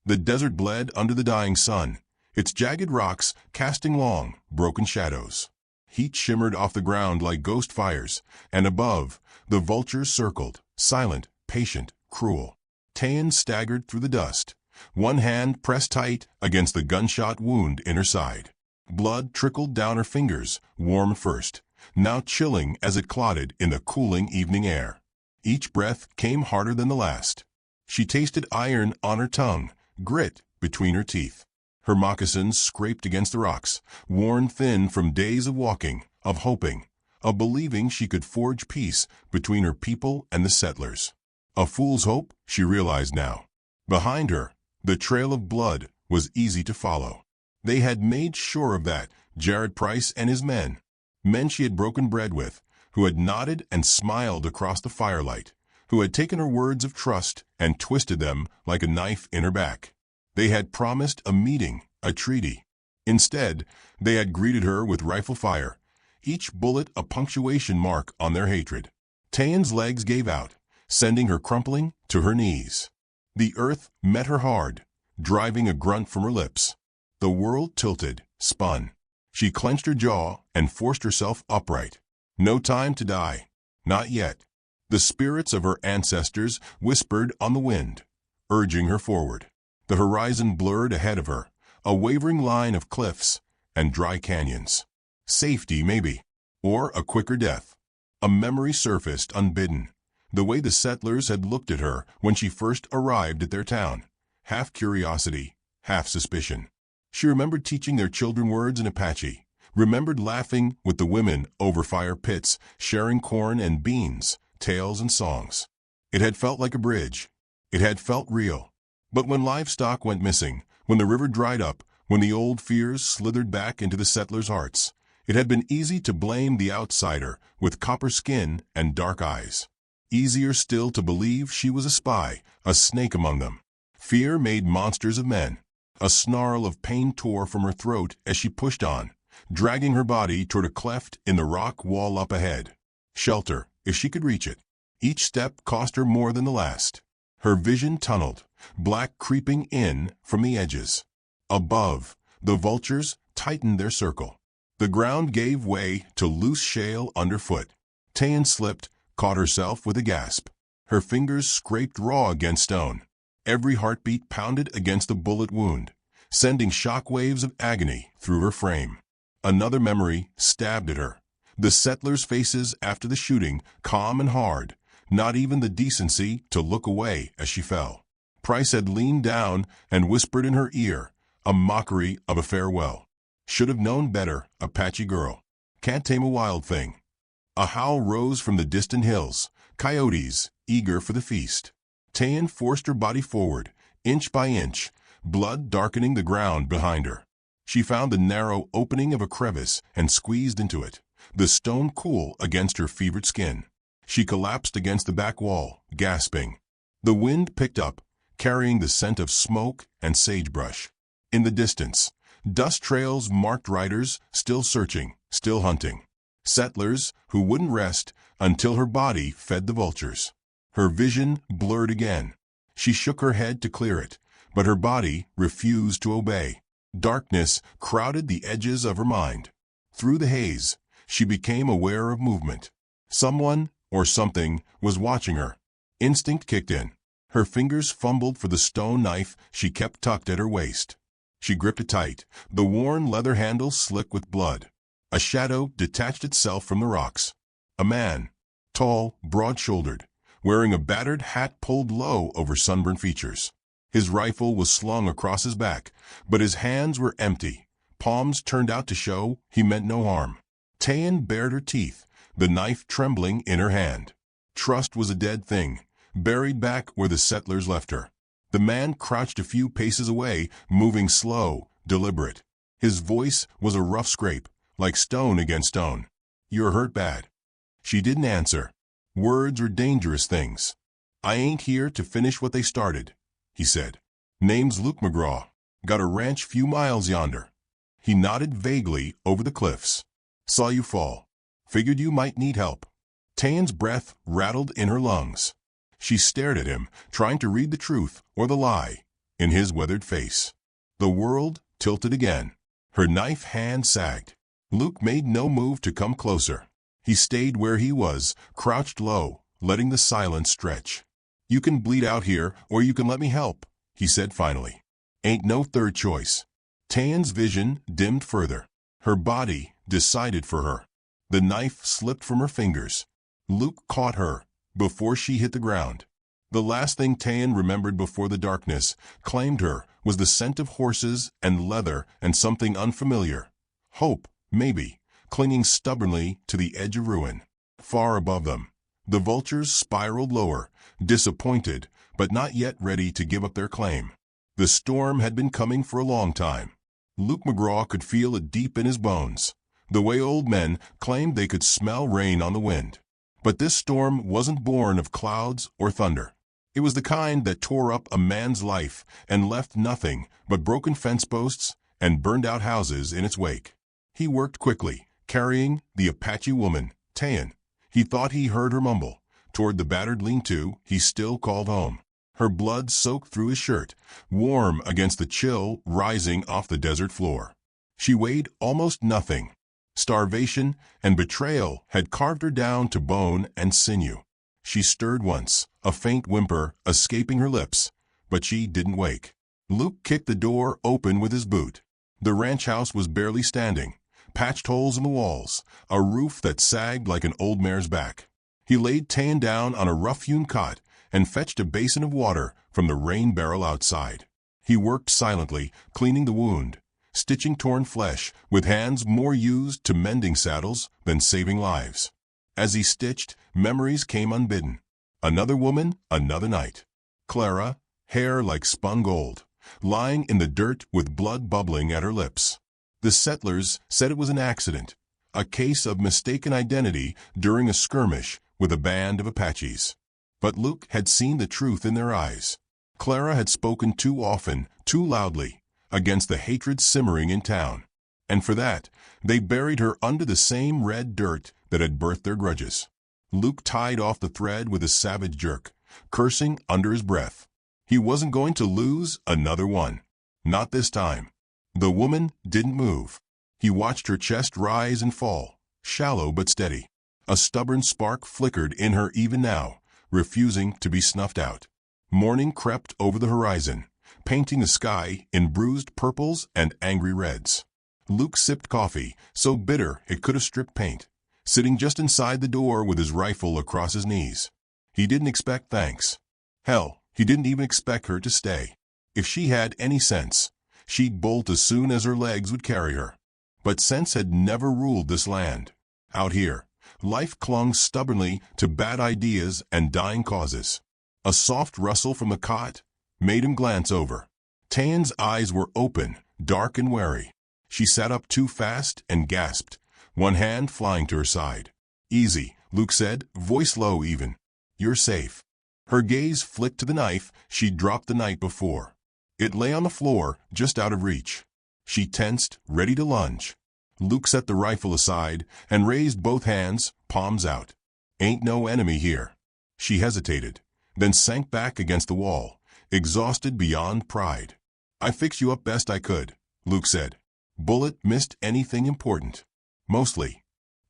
The desert bled under the dying sun, its jagged rocks casting long, broken shadows. Heat shimmered off the ground like ghost fires, and above, the vultures circled, silent, patient, cruel. Tayen staggered through the dust, one hand pressed tight against the gunshot wound in her side. Blood trickled down her fingers, warm first, now chilling as it clotted in the cooling evening air. Each breath came harder than the last. She tasted iron on her tongue, grit between her teeth. Her moccasins scraped against the rocks, worn thin from days of walking, of hoping, of believing she could forge peace between her people and the settlers. A fool's hope, she realized now. Behind her, the trail of blood was easy to follow. They had made sure of that, Jared Price and his men she had broken bread with, who had nodded and smiled across the firelight, who had taken her words of trust and twisted them like a knife in her back. They had promised a meeting, a treaty. Instead, they had greeted her with rifle fire, each bullet a punctuation mark on their hatred. Tayen's legs gave out, sending her crumpling to her knees. The earth met her hard, driving a grunt from her lips. The world tilted, spun. She clenched her jaw and forced herself upright. No time to die. Not yet. The spirits of her ancestors whispered on the wind, urging her forward. The horizon blurred ahead of her, a wavering line of cliffs and dry canyons. Safety, maybe, or a quicker death. A memory surfaced unbidden, the way the settlers had looked at her when she first arrived at their town, half curiosity, half suspicion. She remembered teaching their children words in Apache, remembered laughing with the women over fire pits, sharing corn and beans, tales and songs. It had felt like a bridge. It had felt real. But when livestock went missing, when the river dried up, when the old fears slithered back into the settlers' hearts, it had been easy to blame the outsider with copper skin and dark eyes. Easier still to believe she was a spy, a snake among them. Fear made monsters of men. A snarl of pain tore from her throat as she pushed on, dragging her body toward a cleft in the rock wall up ahead. Shelter, if she could reach it. Each step cost her more than the last. Her vision tunneled, black creeping in from the edges. Above, the vultures tightened their circle. The ground gave way to loose shale underfoot. Tayen slipped, caught herself with a gasp. Her fingers scraped raw against stone. Every heartbeat pounded against the bullet wound, sending shock waves of agony through her frame. Another memory stabbed at her. The settlers' faces after the shooting, calm and hard, not even the decency to look away as she fell. Price had leaned down and whispered in her ear, a mockery of a farewell. Should have known better, Apache girl. Can't tame a wild thing. A howl rose from the distant hills, coyotes, eager for the feast. Tayen forced her body forward, inch by inch, blood darkening the ground behind her. She found the narrow opening of a crevice and squeezed into it, the stone cool against her fevered skin. She collapsed against the back wall, gasping. The wind picked up, carrying the scent of smoke and sagebrush. In the distance, dust trails marked riders still searching, still hunting. Settlers who wouldn't rest until her body fed the vultures. Her vision blurred again. She shook her head to clear it, but her body refused to obey. Darkness crowded the edges of her mind. Through the haze, she became aware of movement. Someone or something was watching her. Instinct kicked in. Her fingers fumbled for the stone knife she kept tucked at her waist. She gripped it tight, the worn leather handle slick with blood. A shadow detached itself from the rocks. A man, tall, broad-shouldered, wearing a battered hat pulled low over sunburned features. His rifle was slung across his back, but his hands were empty, palms turned out to show he meant no harm. Tayen bared her teeth, the knife trembling in her hand. Trust was a dead thing, buried back where the settlers left her. The man crouched a few paces away, moving slow, deliberate. His voice was a rough scrape, like stone against stone. "You're hurt bad." She didn't answer. Words are dangerous things. "I ain't here to finish what they started," he said. "Name's Luke McGraw. Got a ranch few miles yonder." He nodded vaguely over the cliffs. "Saw you fall. Figured you might need help." Tayen's breath rattled in her lungs. She stared at him, trying to read the truth or the lie. in his weathered face. The world tilted again. Her knife hand sagged. Luke made no move to come closer. He stayed where he was, crouched low, letting the silence stretch. "You can bleed out here, or you can let me help," he said finally. "Ain't no third choice." Tayen's vision dimmed further. Her body decided for her. The knife slipped from her fingers. Luke caught her before she hit the ground. The last thing Tayen remembered before the darkness claimed her was the scent of horses and leather and something unfamiliar. Hope, maybe, clinging stubbornly to the edge of ruin. Far above them, the vultures spiraled lower, disappointed, but not yet ready to give up their claim. The storm had been coming for a long time. Luke McGraw could feel it deep in his bones, the way old men claimed they could smell rain on the wind. But this storm wasn't born of clouds or thunder. It was the kind that tore up a man's life and left nothing but broken fence posts and burned-out houses in its wake. He worked quickly, carrying the Apache Woman, Tayen. He thought he heard her mumble. Toward the battered lean-to he still called home. Her blood soaked through his shirt, warm against the chill rising off the desert floor. She weighed almost nothing. Starvation and betrayal had carved her down to bone and sinew. She stirred once, a faint whimper escaping her lips, but she didn't wake. Luke kicked the door open with his boot. The ranch house was barely standing, patched holes in the walls, a roof that sagged like an old mare's back. He laid Tayen down on a rough-hewn cot and fetched a basin of water from the rain barrel outside. He worked silently, cleaning the wound, stitching torn flesh with hands more used to mending saddles than saving lives. As he stitched, memories came unbidden. Another woman, another night. Clara, hair like spun gold, lying in the dirt with blood bubbling at her lips. The settlers said it was an accident, a case of mistaken identity during a skirmish with a band of Apaches. But Luke had seen the truth in their eyes. Clara had spoken too often, too loudly, against the hatred simmering in town. And for that, they buried her under the same red dirt that had birthed their grudges. Luke tied off the thread with a savage jerk, cursing under his breath. He wasn't going to lose another one. Not this time. The woman didn't move. He watched her chest rise and fall, shallow but steady. A stubborn spark flickered in her even now, refusing to be snuffed out. Morning crept over the horizon, painting the sky in bruised purples and angry reds. Luke sipped coffee, so bitter it could have stripped paint, sitting just inside the door with his rifle across his knees. He didn't expect thanks. Hell, he didn't even expect her to stay. If she had any sense, she'd bolt as soon as her legs would carry her. But sense had never ruled this land. Out here, life clung stubbornly to bad ideas and dying causes. A soft rustle from the cot made him glance over. Tayen's eyes were open, dark and wary. She sat up too fast and gasped, one hand flying to her side. "Easy," Luke said, voice low even. "You're safe." Her gaze flicked to the knife she'd dropped the night before. It lay on the floor, just out of reach. She tensed, ready to lunge. Luke set the rifle aside and raised both hands, palms out. "Ain't no enemy here." She hesitated, then sank back against the wall, exhausted beyond pride. "I fixed you up best I could," Luke said. "Bullet missed anything important." "Mostly."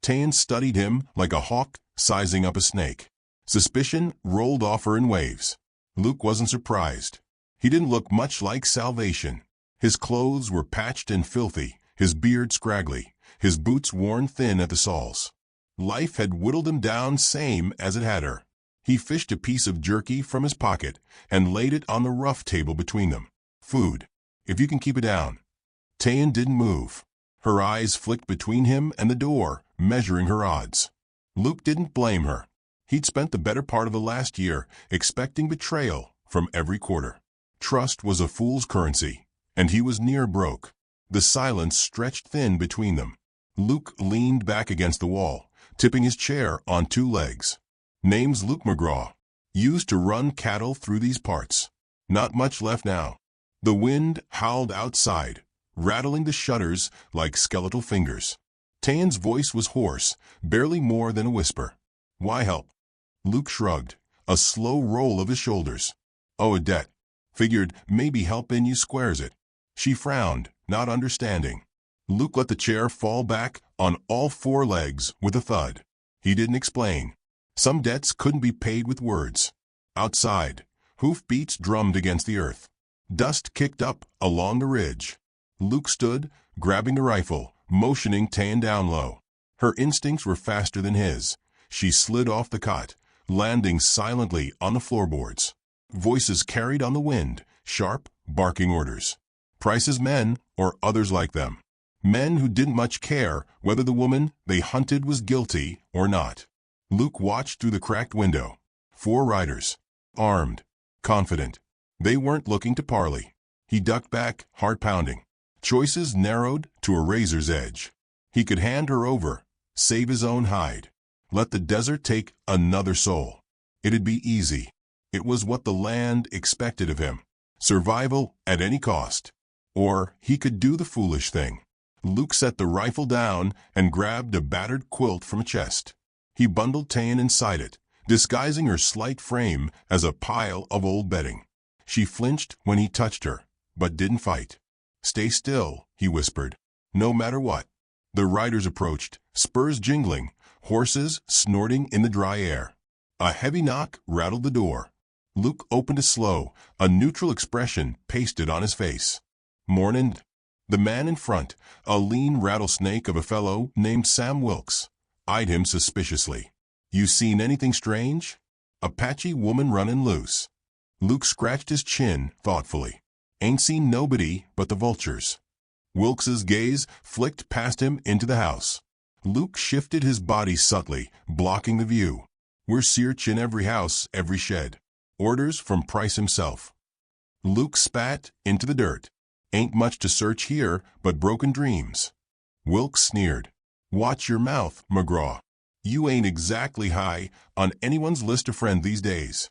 Tayen studied him like a hawk sizing up a snake. Suspicion rolled off her in waves. Luke wasn't surprised. He didn't look much like salvation. His clothes were patched and filthy, his beard scraggly, his boots worn thin at the soles. Life had whittled him down same as it had her. He fished a piece of jerky from his pocket and laid it on the rough table between them. "Food, if you can keep it down." Tayen didn't move. Her eyes flicked between him and the door, measuring her odds. Luke didn't blame her. He'd spent the better part of the last year expecting betrayal from every quarter. Trust was a fool's currency, and he was near broke. The silence stretched thin between them. Luke leaned back against the wall, tipping his chair on two legs. "Name's Luke McGraw. Used to run cattle through these parts. Not much left now." The wind howled outside, rattling the shutters like skeletal fingers. Tayen's voice was hoarse, barely more than a whisper. "Why help?" Luke shrugged, a slow roll of his shoulders. "Oh, a debt. Figured maybe helping you squares it. She frowned, not understanding. Luke let the chair fall back on all four legs with a thud. He didn't explain. Some debts couldn't be paid with words. Outside, hoofbeats drummed against the earth. Dust kicked up along the ridge. Luke stood, grabbing the rifle, motioning Tayen down low. Her instincts were faster than his. She slid off the cot, landing silently on the floorboards. Voices carried on the wind, sharp, barking orders. Price's men, or others like them. Men who didn't much care whether the woman they hunted was guilty or not. Luke watched through the cracked window. 4 riders. Armed. Confident. They weren't looking to parley. He ducked back, heart pounding. Choices narrowed to a razor's edge. He could hand her over, save his own hide. Let the desert take another soul. It'd be easy. It was what the land expected of him. Survival at any cost. Or he could do the foolish thing. Luke set the rifle down and grabbed a battered quilt from a chest. He bundled Tayen inside it, disguising her slight frame as a pile of old bedding. She flinched when he touched her, but didn't fight. "Stay still," he whispered. "No matter what." The riders approached, spurs jingling, horses snorting in the dry air. A heavy knock rattled the door. Luke opened it slow, a neutral expression pasted on his face. "Mornin'." The man in front, a lean rattlesnake of a fellow named Sam Wilkes, eyed him suspiciously. "You seen anything strange?" "Apache woman runnin' loose." Luke scratched his chin thoughtfully. "Ain't seen nobody but the vultures." Wilkes's gaze flicked past him into the house. Luke shifted his body subtly, blocking the view. "We're search in every house, every shed. Orders from Price himself." Luke spat into the dirt. "Ain't much to search here but broken dreams." Wilkes sneered. "Watch your mouth, McGraw. You ain't exactly high on anyone's list of friends these days."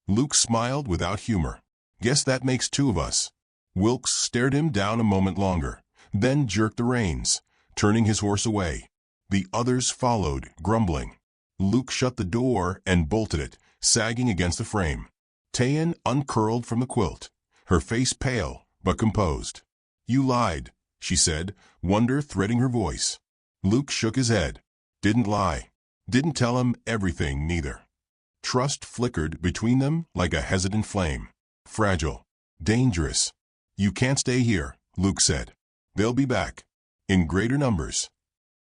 Luke smiled without humor. "Guess that makes 2 of us." Wilkes stared him down a moment longer, then jerked the reins, turning his horse away. The others followed, grumbling. Luke shut the door and bolted it, sagging against the frame. Tayen uncurled from the quilt, her face pale but composed. "You lied," she said, wonder threading her voice. Luke shook his head. "Didn't lie. Didn't tell him everything, neither." Trust flickered between them like a hesitant flame. Fragile. Dangerous. "You can't stay here," Luke said. "They'll be back. In greater numbers."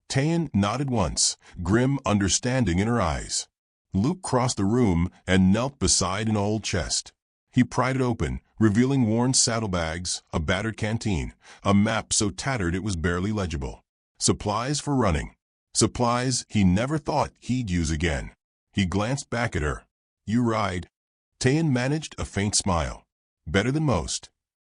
Tayen nodded once, grim understanding in her eyes. Luke crossed the room and knelt beside an old chest. He pried it open, revealing worn saddlebags, a battered canteen, a map so tattered it was barely legible. Supplies for running. Supplies he never thought he'd use again. He glanced back at her. "You ride." Tayen managed a faint smile. "Better than most."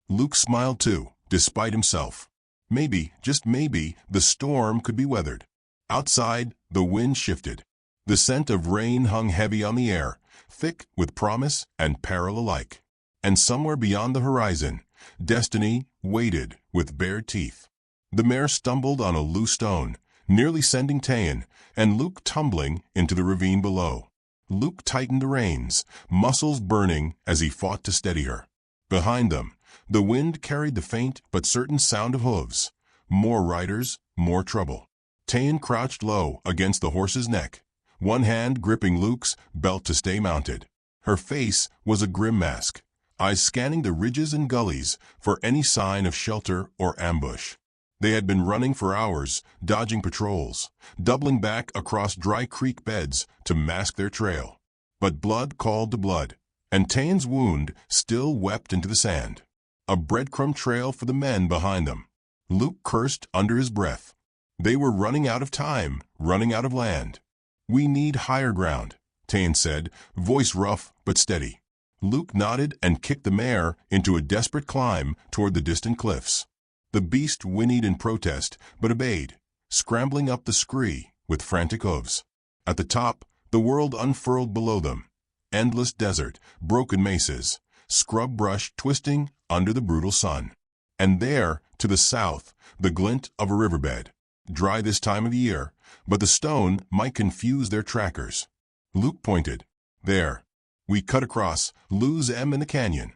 Luke smiled too, despite himself. Maybe, just maybe, the storm could be weathered. Outside, the wind shifted. The scent of rain hung heavy on the air, thick with promise and peril alike. And somewhere beyond the horizon, destiny waited with bared teeth. The mare stumbled on a loose stone, nearly sending Tayen and Luke tumbling into the ravine below. Luke tightened the reins, muscles burning as he fought to steady her. Behind them, the wind carried the faint but certain sound of hooves. More riders, more trouble. Tayen crouched low against the horse's neck, one hand gripping Luke's belt to stay mounted. Her face was a grim mask, eyes scanning the ridges and gullies for any sign of shelter or ambush. They had been running for hours, dodging patrols, doubling back across dry creek beds to mask their trail. But blood called to blood, and Tayen's wound still wept into the sand. A breadcrumb trail for the men behind them. Luke cursed under his breath. They were running out of time, running out of land. "We need higher ground," Tayen said, voice rough but steady. Luke nodded and kicked the mare into a desperate climb toward the distant cliffs. The beast whinnied in protest, but obeyed, scrambling up the scree with frantic hooves. At the top, the world unfurled below them. Endless desert, broken mesas, scrub brush twisting under the brutal sun. And there, to the south, the glint of a riverbed. Dry this time of year, but the stone might confuse their trackers. Luke pointed. "There. We cut across, lose 'em in the canyon."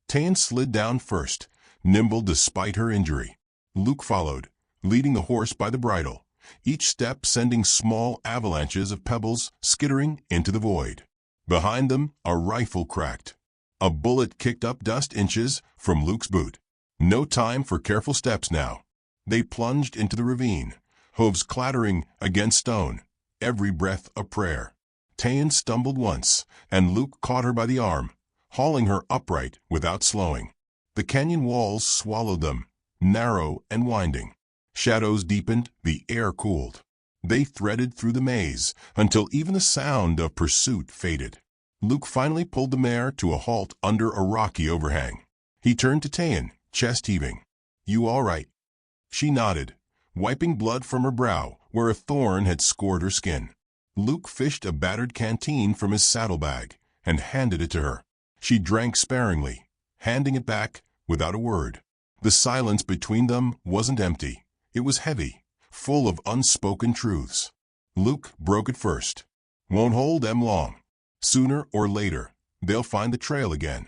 Tayen slid down first, nimble despite her injury. Luke followed, leading the horse by the bridle, each step sending small avalanches of pebbles skittering into the void. Behind them, a rifle cracked. A bullet kicked up dust inches from Luke's boot. No time for careful steps now. They plunged into the ravine, hooves clattering against stone, every breath a prayer. Tayen stumbled once, and Luke caught her by the arm, hauling her upright without slowing. The canyon walls swallowed them, narrow and winding. Shadows deepened, the air cooled. They threaded through the maze until even the sound of pursuit faded. Luke finally pulled the mare to a halt under a rocky overhang. He turned to Tayen, chest heaving. "You all right?" She nodded, wiping blood from her brow where a thorn had scored her skin. Luke fished a battered canteen from his saddlebag and handed it to her. She drank sparingly, handing it back without a word. The silence between them wasn't empty. It was heavy, full of unspoken truths. Luke broke it first. "Won't hold them long. Sooner or later, they'll find the trail again."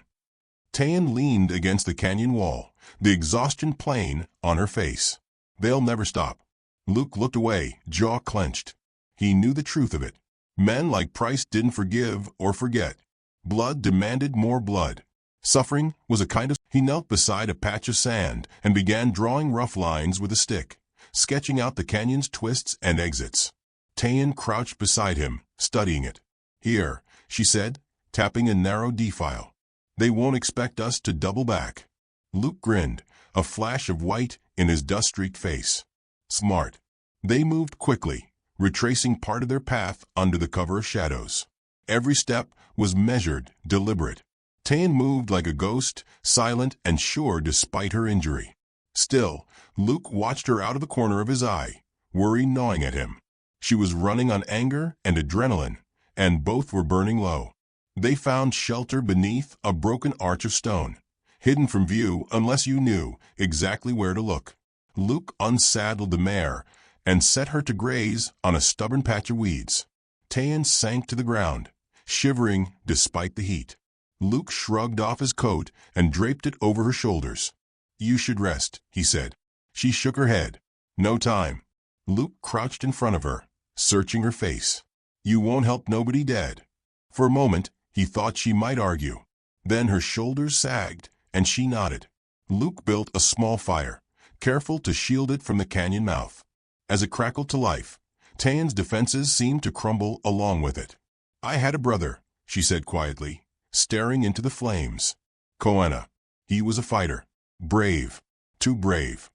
Tayen leaned against the canyon wall, the exhaustion plain on her face. "They'll never stop." Luke looked away, jaw clenched. He knew the truth of it. Men like Price didn't forgive or forget. Blood demanded more blood. Suffering was a kind of... He knelt beside a patch of sand and began drawing rough lines with a stick, sketching out the canyon's twists and exits. Tayen crouched beside him, studying it. "Here," she said, tapping a narrow defile. "They won't expect us to double back." Luke grinned, a flash of white in his dust-streaked face. "Smart." They moved quickly, retracing part of their path under the cover of shadows. Every step was measured, deliberate. Tayen moved like a ghost, silent and sure despite her injury. Still, Luke watched her out of the corner of his eye, worry gnawing at him. She was running on anger and adrenaline, and both were burning low. They found shelter beneath a broken arch of stone, hidden from view unless you knew exactly where to look. Luke unsaddled the mare and set her to graze on a stubborn patch of weeds. Tayen sank to the ground, shivering despite the heat. Luke shrugged off his coat and draped it over her shoulders. "You should rest," he said. She shook her head. "No time." Luke crouched in front of her, searching her face. "You won't help nobody dead." For a moment, he thought she might argue. Then her shoulders sagged, and she nodded. Luke built a small fire, careful to shield it from the canyon mouth. As it crackled to life, Tayen's defenses seemed to crumble along with it. "I had a brother," she said quietly, staring into the flames. "Koana. He was a fighter. Brave. Too brave."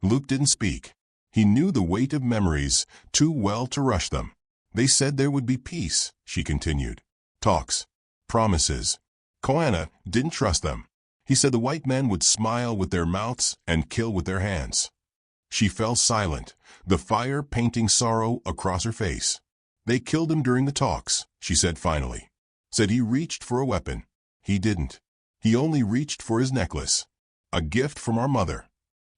Luke didn't speak. He knew the weight of memories too well to rush them. "They said there would be peace," she continued. "Talks. Promises. Koana didn't trust them. He said the white men would smile with their mouths and kill with their hands." She fell silent, the fire painting sorrow across her face. "They killed him during the talks," she said finally. "Said he reached for a weapon. He didn't. He only reached for his necklace. A gift from our mother."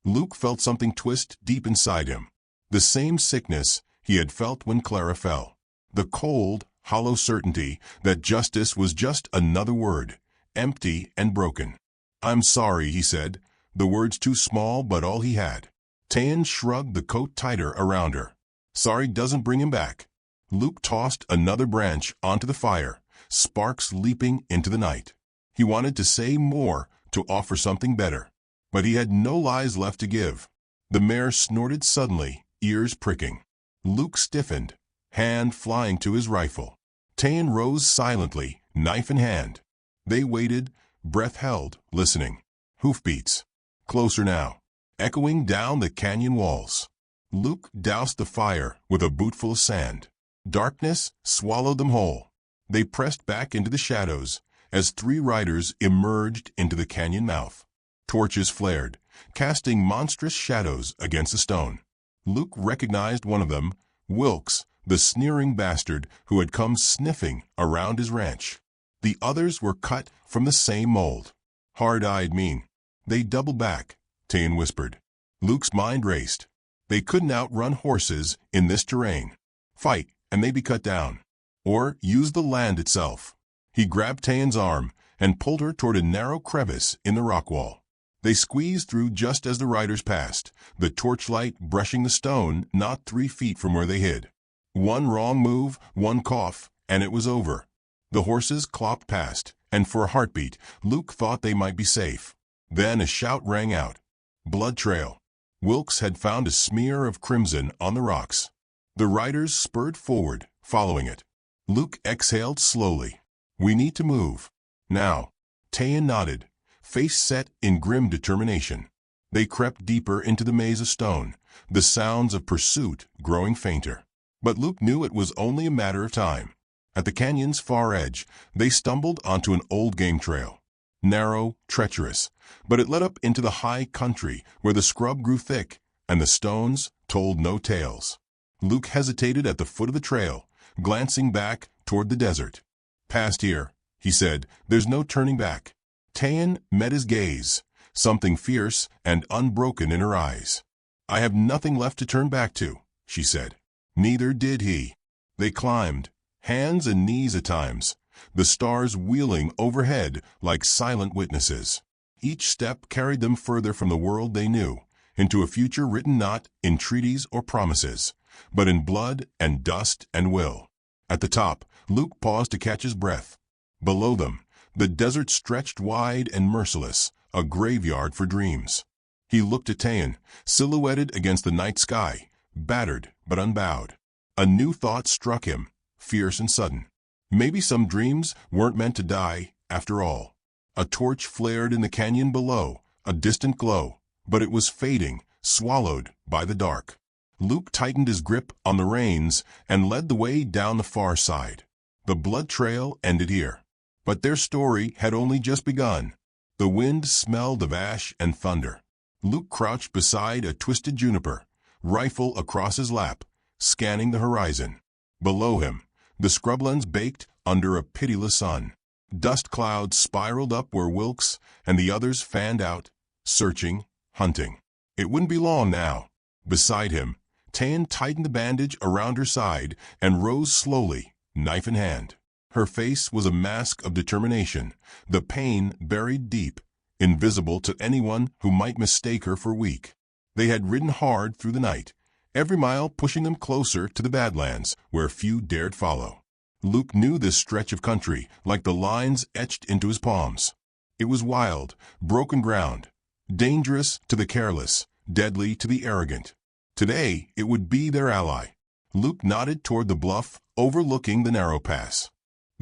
Luke felt something twist deep inside him. The same sickness he had felt when Clara fell. The cold, hollow certainty that justice was just another word, empty and broken. "I'm sorry," he said, the words too small but all he had. Tayen shrugged the coat tighter around her. "Sorry doesn't bring him back." Luke tossed another branch onto the fire, sparks leaping into the night. He wanted to say more, to offer something better, but he had no lies left to give. The mare snorted suddenly, ears pricking. Luke stiffened, hand flying to his rifle. Tayen rose silently, knife in hand. They waited, breath held, listening. Hoofbeats. Closer now, echoing down the canyon walls. Luke doused the fire with a bootful of sand. Darkness swallowed them whole. They pressed back into the shadows as three riders emerged into the canyon mouth. Torches flared, casting monstrous shadows against the stone. Luke recognized one of them, Wilkes, the sneering bastard who had come sniffing around his ranch. The others were cut from the same mold. Hard-eyed, mean. "They double back," Tayen whispered. Luke's mind raced. They couldn't outrun horses in this terrain. Fight, and they'd be cut down. Or use the land itself. He grabbed Tayen's arm and pulled her toward a narrow crevice in the rock wall. They squeezed through just as the riders passed, the torchlight brushing the stone not 3 feet from where they hid. One wrong move, one cough, and it was over. The horses clopped past, and for a heartbeat, Luke thought they might be safe. Then a shout rang out. Blood trail. Wilkes had found a smear of crimson on the rocks. The riders spurred forward, following it. Luke exhaled slowly. We need to move. Now. Tayen nodded, face set in grim determination. They crept deeper into the maze of stone, the sounds of pursuit growing fainter. But Luke knew it was only a matter of time. At the canyon's far edge, they stumbled onto an old game trail. Narrow, treacherous, but it led up into the high country where the scrub grew thick and the stones told no tales. Luke hesitated at the foot of the trail, glancing back toward the desert. Past here, he said, there's no turning back. Tayen met his gaze, something fierce and unbroken in her eyes. I have nothing left to turn back to, she said. Neither did he. They climbed, hands and knees at times, the stars wheeling overhead like silent witnesses. Each step carried them further from the world they knew, into a future written not in treaties or promises, but in blood and dust and will. At the top, Luke paused to catch his breath. Below them, the desert stretched wide and merciless, a graveyard for dreams. He looked at Tayen, silhouetted against the night sky, battered but unbowed. A new thought struck him, fierce and sudden. Maybe some dreams weren't meant to die, after all. A torch flared in the canyon below, a distant glow, but it was fading, swallowed by the dark. Luke tightened his grip on the reins and led the way down the far side. The blood trail ended here. But their story had only just begun. The wind smelled of ash and thunder. Luke crouched beside a twisted juniper, rifle across his lap, scanning the horizon. Below him, the scrublands baked under a pitiless sun. Dust clouds spiraled up where Wilkes and the others fanned out, searching, hunting. It wouldn't be long now. Beside him, Tayen tightened the bandage around her side and rose slowly, knife in hand. Her face was a mask of determination, the pain buried deep, invisible to anyone who might mistake her for weak. They had ridden hard through the night, every mile pushing them closer to the Badlands, where few dared follow. Luke knew this stretch of country like the lines etched into his palms. It was wild, broken ground, dangerous to the careless, deadly to the arrogant. Today, it would be their ally. Luke nodded toward the bluff overlooking the narrow pass.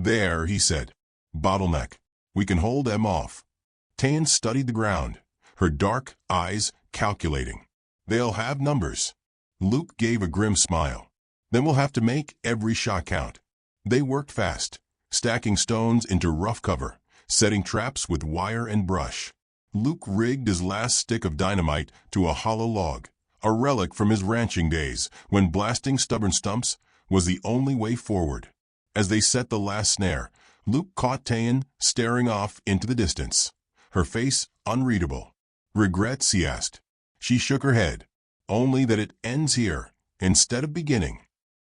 There, he said. Bottleneck. We can hold them off. Tayen studied the ground, her dark eyes calculating. They'll have numbers. Luke gave a grim smile. Then we'll have to make every shot count. They worked fast, stacking stones into rough cover, setting traps with wire and brush. Luke rigged his last stick of dynamite to a hollow log, a relic from his ranching days when blasting stubborn stumps was the only way forward. As they set the last snare, Luke caught Tayen staring off into the distance, her face unreadable. Regrets, he asked. She shook her head. Only that it ends here, instead of beginning.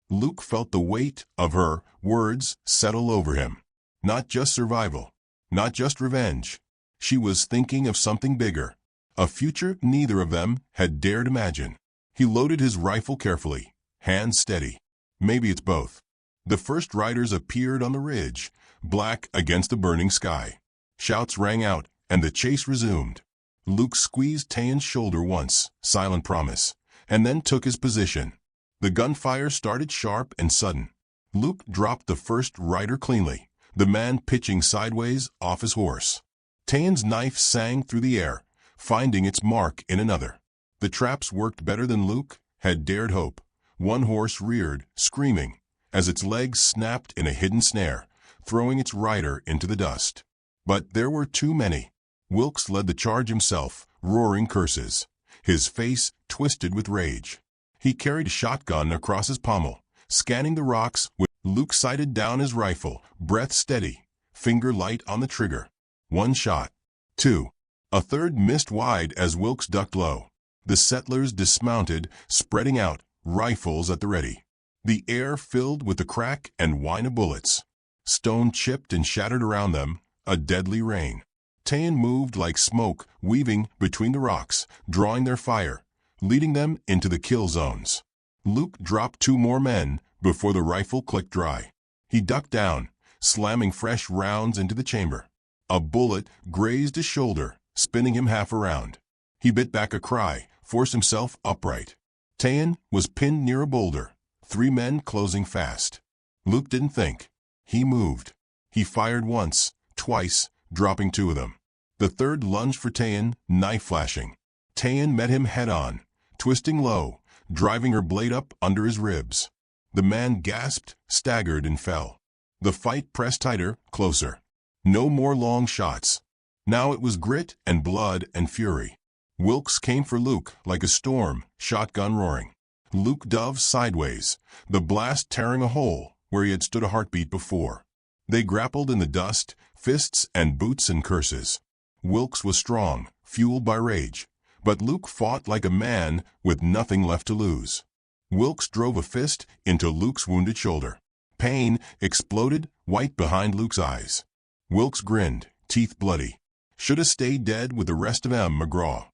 Luke felt the weight of her words settle over him. Not just survival, not just revenge. She was thinking of something bigger, a future neither of them had dared imagine. He loaded his rifle carefully, hands steady. Maybe it's both. The first riders appeared on the ridge, black against the burning sky. Shouts rang out, and the chase resumed. Luke squeezed Tayen's shoulder once, silent promise, and then took his position. The gunfire started sharp and sudden. Luke dropped the first rider cleanly, the man pitching sideways off his horse. Tayen's knife sang through the air, finding its mark in another. The traps worked better than Luke had dared hope. One horse reared, screaming, as its legs snapped in a hidden snare, throwing its rider into the dust. But there were too many. Wilkes led the charge himself, roaring curses, his face twisted with rage. He carried a shotgun across his pommel, scanning the rocks with Luke sighted down his rifle, breath steady, finger light on the trigger. One shot. Two. A third missed wide as Wilkes ducked low. The settlers dismounted, spreading out, rifles at the ready. The air filled with the crack and whine of bullets. Stone chipped and shattered around them, a deadly rain. Tayen moved like smoke, weaving between the rocks, drawing their fire, leading them into the kill zones. Luke dropped 2 more men before the rifle clicked dry. He ducked down, slamming fresh rounds into the chamber. A bullet grazed his shoulder, spinning him half around. He bit back a cry, forced himself upright. Tayen was pinned near a boulder, 3 men closing fast. Luke didn't think. He moved. He fired once, twice, dropping 2 of them. The third lunged for Tayen, knife flashing. Tayen met him head-on, twisting low, driving her blade up under his ribs. The man gasped, staggered, and fell. The fight pressed tighter, closer. No more long shots. Now it was grit and blood and fury. Wilkes came for Luke like a storm, shotgun roaring. Luke dove sideways, the blast tearing a hole where he had stood a heartbeat before. They grappled in the dust, fists and boots and curses. Wilkes was strong, fueled by rage, but Luke fought like a man with nothing left to lose. Wilkes drove a fist into Luke's wounded shoulder. Pain exploded, white behind Luke's eyes. Wilkes grinned, teeth bloody. Should have stayed dead with the rest of McGraw.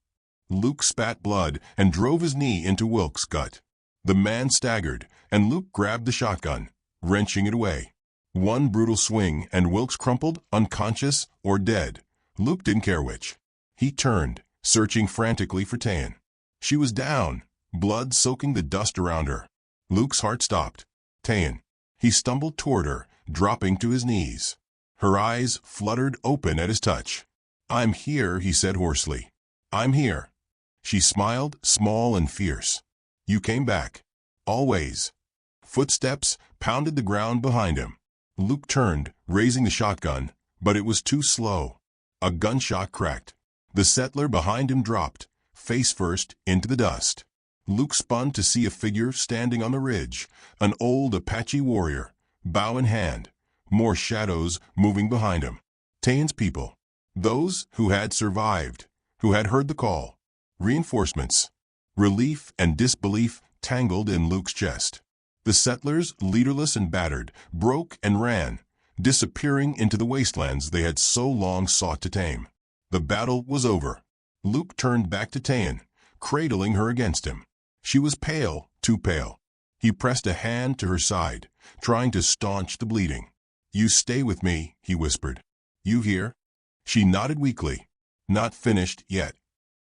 Luke spat blood and drove his knee into Wilkes' gut. The man staggered, and Luke grabbed the shotgun, wrenching it away. One brutal swing, and Wilkes crumpled, unconscious or dead. Luke didn't care which. He turned, searching frantically for Tayen. She was down, blood soaking the dust around her. Luke's heart stopped. Tayen. He stumbled toward her, dropping to his knees. Her eyes fluttered open at his touch. "I'm here," he said hoarsely. "I'm here." She smiled, small and fierce. "You came back. Always." Footsteps pounded the ground behind him. Luke turned, raising the shotgun, but it was too slow. A gunshot cracked. The settler behind him dropped, face first, into the dust. Luke spun to see a figure standing on the ridge, an old Apache warrior, bow in hand, more shadows moving behind him. Tayen's people. Those who had survived, who had heard the call. Reinforcements. Relief and disbelief tangled in Luke's chest. The settlers, leaderless and battered, broke and ran, disappearing into the wastelands they had so long sought to tame. The battle was over. Luke turned back to Tayen, cradling her against him. She was pale, too pale. He pressed a hand to her side, trying to staunch the bleeding. "You stay with me," he whispered. "You hear?" She nodded weakly. Not finished yet.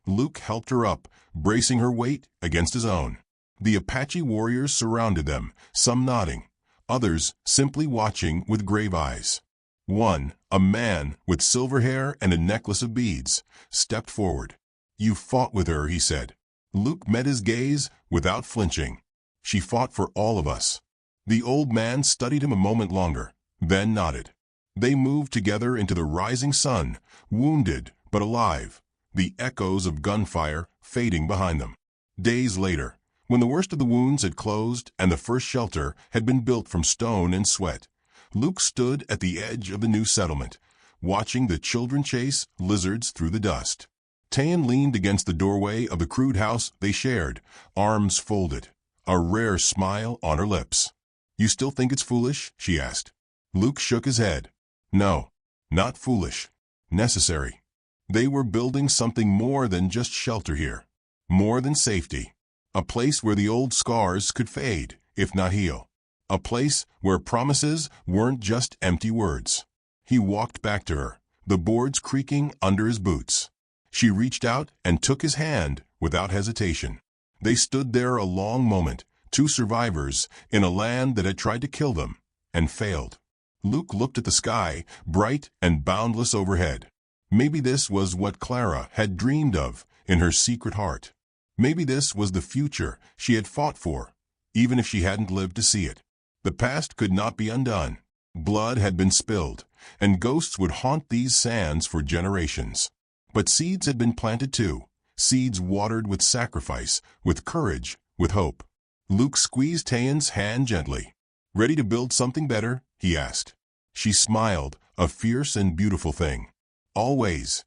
Luke helped her up, bracing her weight against his own. The Apache warriors surrounded them, some nodding, others simply watching with grave eyes. One, a man with silver hair and a necklace of beads, stepped forward. "You fought with her," he said. Luke met his gaze without flinching. "She fought for all of us." The old man studied him a moment longer, then nodded. They moved together into the rising sun, wounded but alive, the echoes of gunfire fading behind them. Days later, when the worst of the wounds had closed and the first shelter had been built from stone and sweat, Luke stood at the edge of the new settlement, watching the children chase lizards through the dust. Tayen leaned against the doorway of the crude house they shared, arms folded, a rare smile on her lips. "You still think it's foolish?" she asked. Luke shook his head. "No, not foolish. Necessary." They were building something more than just shelter here, more than safety. A place where the old scars could fade, if not heal. A place where promises weren't just empty words. He walked back to her, the boards creaking under his boots. She reached out and took his hand without hesitation. They stood there a long moment, 2 survivors in a land that had tried to kill them and failed. Luke looked at the sky, bright and boundless overhead. Maybe this was what Clara had dreamed of in her secret heart. Maybe this was the future she had fought for, even if she hadn't lived to see it. The past could not be undone. Blood had been spilled, and ghosts would haunt these sands for generations. But seeds had been planted too, seeds watered with sacrifice, with courage, with hope. Luke squeezed Tayen's hand gently. "Ready to build something better?" he asked. She smiled, a fierce and beautiful thing. "Always."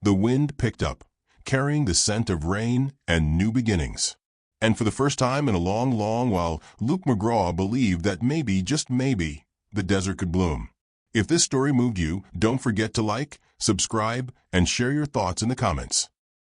The wind picked up, carrying the scent of rain and new beginnings. And for the first time in a long while, Luke McGraw believed that maybe, just maybe, the desert could bloom. If this story moved you, don't forget to like, subscribe, and share your thoughts in the comments.